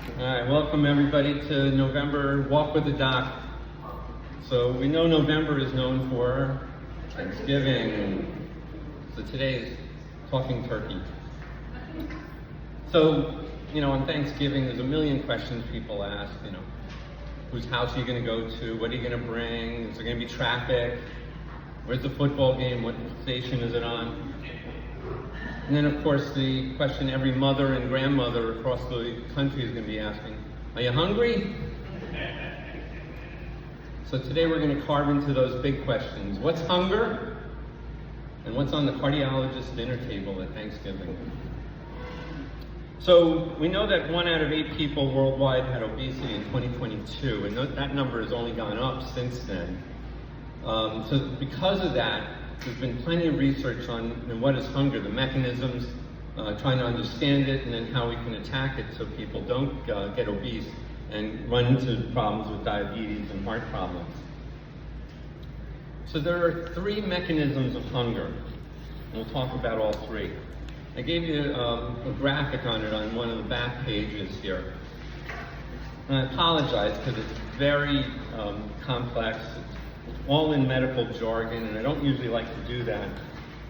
All right, welcome everybody to November Walk with the Doc. So we know November is known for Thanksgiving. So today is talking turkey. So, on Thanksgiving, there's a million questions people ask, whose house are you going to go to? What are you going to bring? Is there going to be traffic? Where's the football game? What station is it on? And then, of course, the question every mother and grandmother across the country is going to be asking, are you hungry? So today we're going to carve into those big questions. What's hunger? And what's on the cardiologist's dinner table at Thanksgiving? So we know that 1 out of 8 people worldwide had obesity in 2022, and that number has only gone up since then. So because of that, there's been plenty of research on what is hunger, the mechanisms, trying to understand it, and then how we can attack it so people don't get obese and run into problems with diabetes and heart problems. So there are 3 mechanisms of hunger, and we'll talk about all 3. I gave you a graphic on it on one of the back pages here. And I apologize because it's very complex. It's all in medical jargon, and I don't usually like to do that.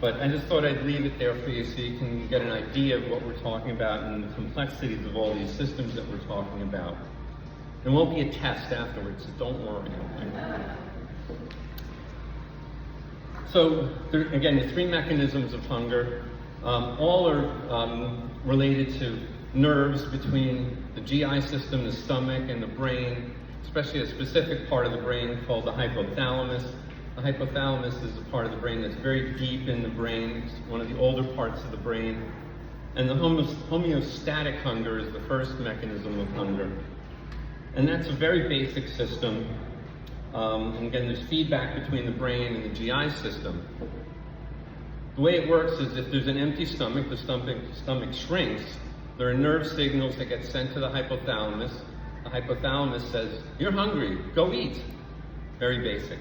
But I just thought I'd leave it there for you so you can get an idea of what we're talking about and the complexities of all these systems that we're talking about. There won't be a test afterwards, so don't worry. So, again, the 3 mechanisms of hunger. All are related to nerves between the GI system, the stomach, and the brain, especially a specific part of the brain called the hypothalamus. The hypothalamus is the part of the brain that's very deep in the brain. It's one of the older parts of the brain. And the homeostatic hunger is the first mechanism of hunger. And that's a very basic system. And again, there's feedback between the brain and the GI system. The way it works is if there's an empty stomach, the stomach shrinks. There are nerve signals that get sent to the hypothalamus. The hypothalamus says, you're hungry, go eat. Very basic.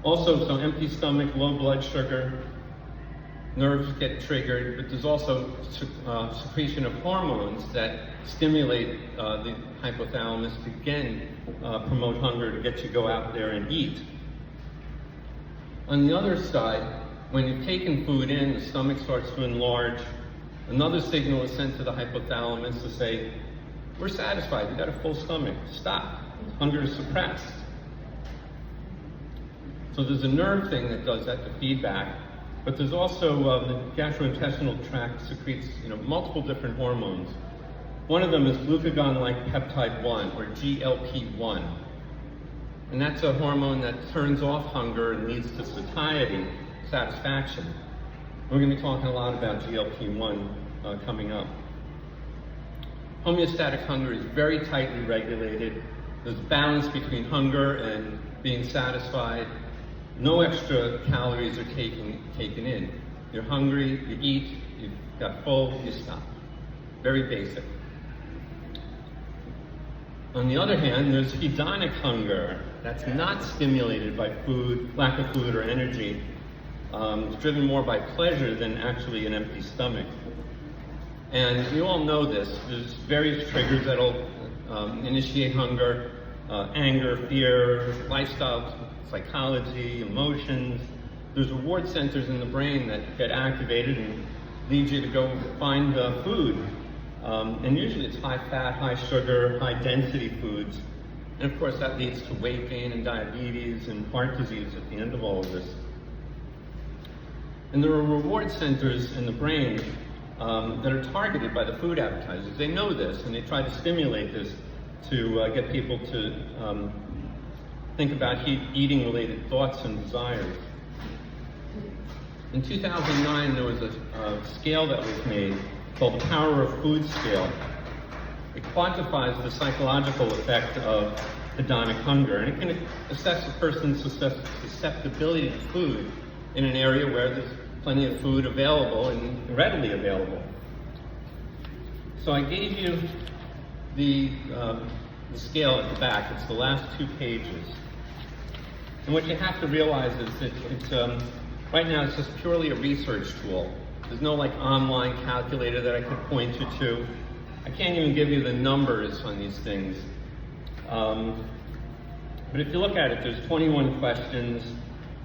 Also, so empty stomach, low blood sugar, nerves get triggered, but there's also secretion of hormones that stimulate the hypothalamus to again promote hunger to get you to go out there and eat. On the other side, when you've taken food in, the stomach starts to enlarge. Another signal is sent to the hypothalamus to say, we're satisfied, we've got a full stomach, stop. Hunger is suppressed. So there's a nerve thing that does that, the feedback, but there's also the gastrointestinal tract secretes multiple different hormones. One of them is glucagon-like peptide 1, or GLP-1. And that's a hormone that turns off hunger and leads to satiety, satisfaction. We're going to be talking a lot about GLP-1 coming up. Homeostatic hunger is very tightly regulated. There's balance between hunger and being satisfied. No extra calories are taken in. You're hungry, you eat, you got full, you stop. Very basic. On the other hand, there's hedonic hunger. That's not stimulated by food, lack of food or energy. It's driven more by pleasure than actually an empty stomach. And you all know this. There's various triggers that'll initiate hunger, anger, fear, lifestyle, psychology, emotions. There's reward centers in the brain that get activated and lead you to go find food. And usually it's high fat, high sugar, high density foods. And of course that leads to weight gain and diabetes and heart disease at the end of all of this. And there are reward centers in the brain that are targeted by the food advertisers. They know this and they try to stimulate this to get people to think about eating related thoughts and desires. In 2009 there was a scale that was made called the Power of Food Scale. It quantifies the psychological effect of hedonic hunger, and it can assess a person's susceptibility to food in an area where there's plenty of food available and readily available. So I gave you the scale at the back. It's the last 2 pages. And what you have to realize is that it's right now it's just purely a research tool. There's no like online calculator that I could point you to. I can't even give you the numbers on these things. But if you look at it, there's 21 questions,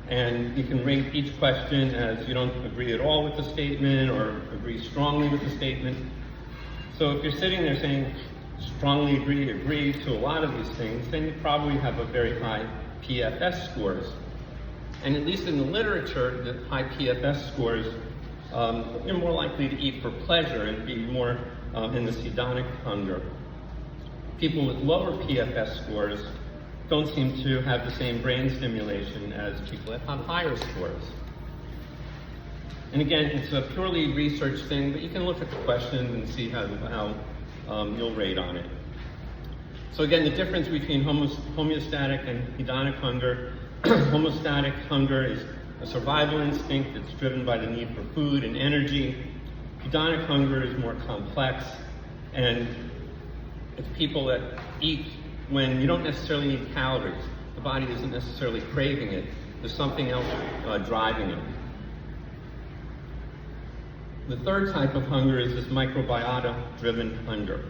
and you can rate each question as you don't agree at all with the statement or agree strongly with the statement. So if you're sitting there saying strongly agree to a lot of these things, then you probably have a very high PFS scores. And at least in the literature, the high PFS scores, you're more likely to eat for pleasure and be more in the hedonic hunger. People with lower PFS scores don't seem to have the same brain stimulation as people that have higher scores. And again, it's a purely research thing, but you can look at the questions and see how you'll rate on it. So again, the difference between homeostatic and hedonic hunger. Homeostatic hunger is a survival instinct that's driven by the need for food and energy. Hedonic hunger is more complex, and it's people that eat when you don't necessarily need calories. The body isn't necessarily craving it. There's something else driving it. The third type of hunger is this microbiota-driven hunger,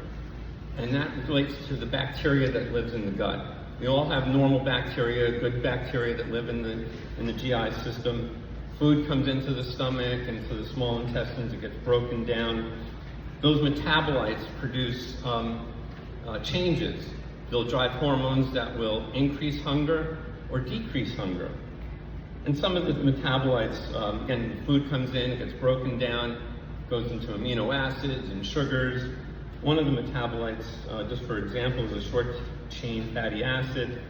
and that relates to the bacteria that lives in the gut. We all have normal bacteria, good bacteria that live in the GI system. Food comes into the stomach, into the small intestines, it gets broken down. Those metabolites produce changes. They'll drive hormones that will increase hunger or decrease hunger. And some of the metabolites, again, food comes in, it gets broken down, goes into amino acids and sugars. One of the metabolites, just for example, is a short-chain fatty acid.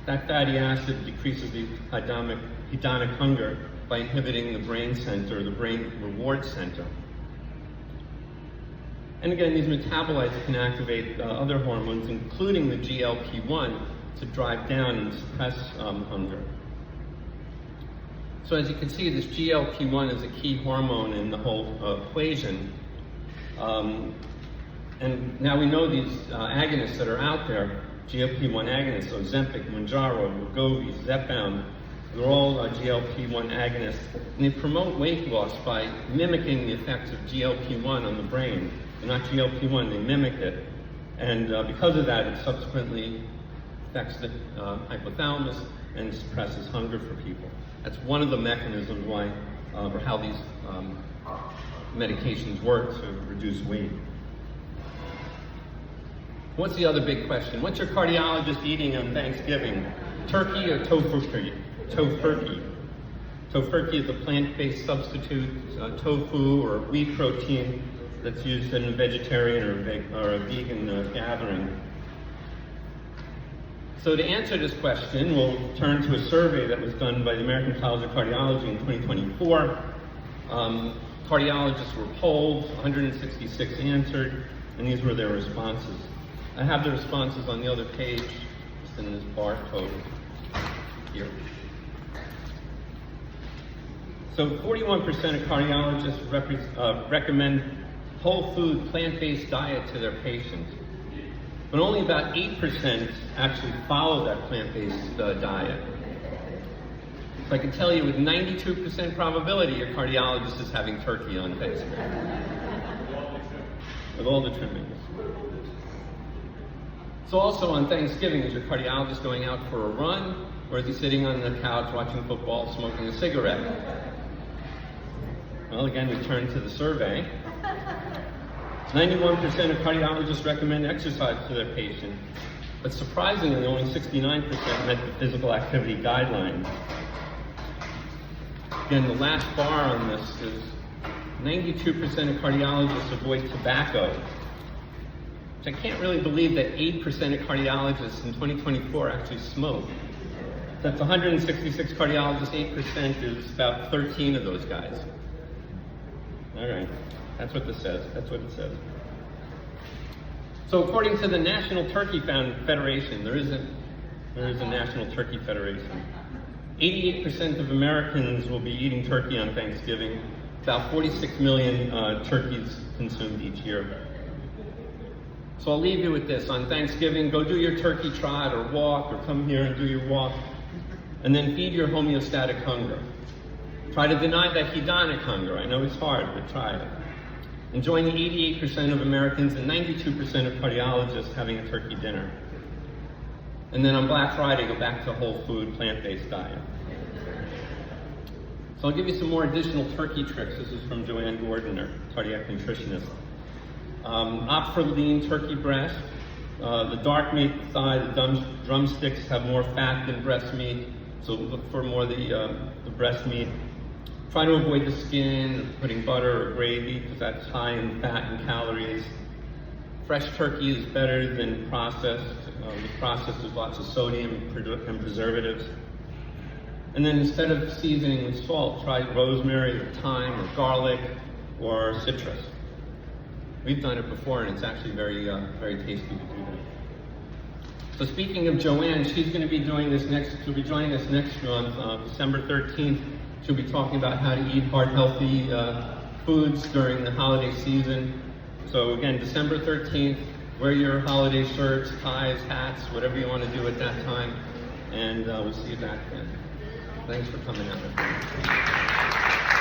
That fatty acid decreases the hedonic hunger by inhibiting the brain center, the brain reward center. And again, these metabolites can activate other hormones, including the GLP-1, to drive down and suppress hunger. So as you can see, this GLP-1 is a key hormone in the whole equation. And now we know these agonists that are out there, GLP-1 agonists, Ozempic, Mounjaro, Wegovy, Zepbound, they're all GLP-1 agonists, and they promote weight loss by mimicking the effects of GLP-1 on the brain. They're not GLP-1, they mimic it. And because of that, it subsequently affects the hypothalamus and suppresses hunger for people. That's one of the mechanisms why, or how these medications work to reduce weight. What's the other big question? What's your cardiologist eating on Thanksgiving? Turkey or tofurkey? Tofurkey. Tofurkey is a plant-based substitute, tofu or wheat protein that's used in a vegetarian or a vegan gathering. So to answer this question, we'll turn to a survey that was done by the American College of Cardiology in 2024. Cardiologists were polled, 166 answered, and these were their responses. I have the responses on the other page, just in this barcode here. So 41% of cardiologists recommend whole food, plant-based diet to their patients. But only about 8% actually follow that plant-based diet. So I can tell you with 92% probability your cardiologist is having turkey on Thanksgiving. With all the trimmings. So also on Thanksgiving, is your cardiologist going out for a run, or is he sitting on the couch watching football, smoking a cigarette? Well, again, we turn to the survey. 91% of cardiologists recommend exercise to their patient, but surprisingly, only 69% met the physical activity guidelines. Again, the last bar on this is 92% of cardiologists avoid tobacco. Which I can't really believe that 8% of cardiologists in 2024 actually smoke. That's 166 cardiologists, 8% is about 13 of those guys. All right, that's what this says, that's what it says. So according to the National Turkey Federation, there is a National Turkey Federation. 88% of Americans will be eating turkey on Thanksgiving. About 46 million turkeys consumed each year. So I'll leave you with this. On Thanksgiving, go do your turkey trot or walk, or come here and do your walk, and then feed your homeostatic hunger. Try to deny that hedonic hunger. I know it's hard, but try it. and join the 88% of Americans and 92% of cardiologists having a turkey dinner. And then on Black Friday, go back to whole food, plant-based diet. So I'll give you some more additional turkey tricks. This is from Joanne Gordon, our cardiac nutritionist. Opt for lean turkey breast. The dark meat thigh, the drumsticks have more fat than breast meat, so look for more the breast meat. Try to avoid the skin, putting butter or gravy, because that's high in fat and calories. Fresh turkey is better than processed. With processed, there's lots of sodium and preservatives. And then instead of seasoning with salt, try rosemary or thyme or garlic or citrus. We've done it before, and it's actually very tasty to do that. So speaking of Joanne, she's going to be doing this she'll be joining us next month, December 13th. She'll be talking about how to eat heart healthy foods during the holiday season. So again, December 13th, wear your holiday shirts, ties, hats, whatever you want to do at that time, and we'll see you back then. Thanks for coming out.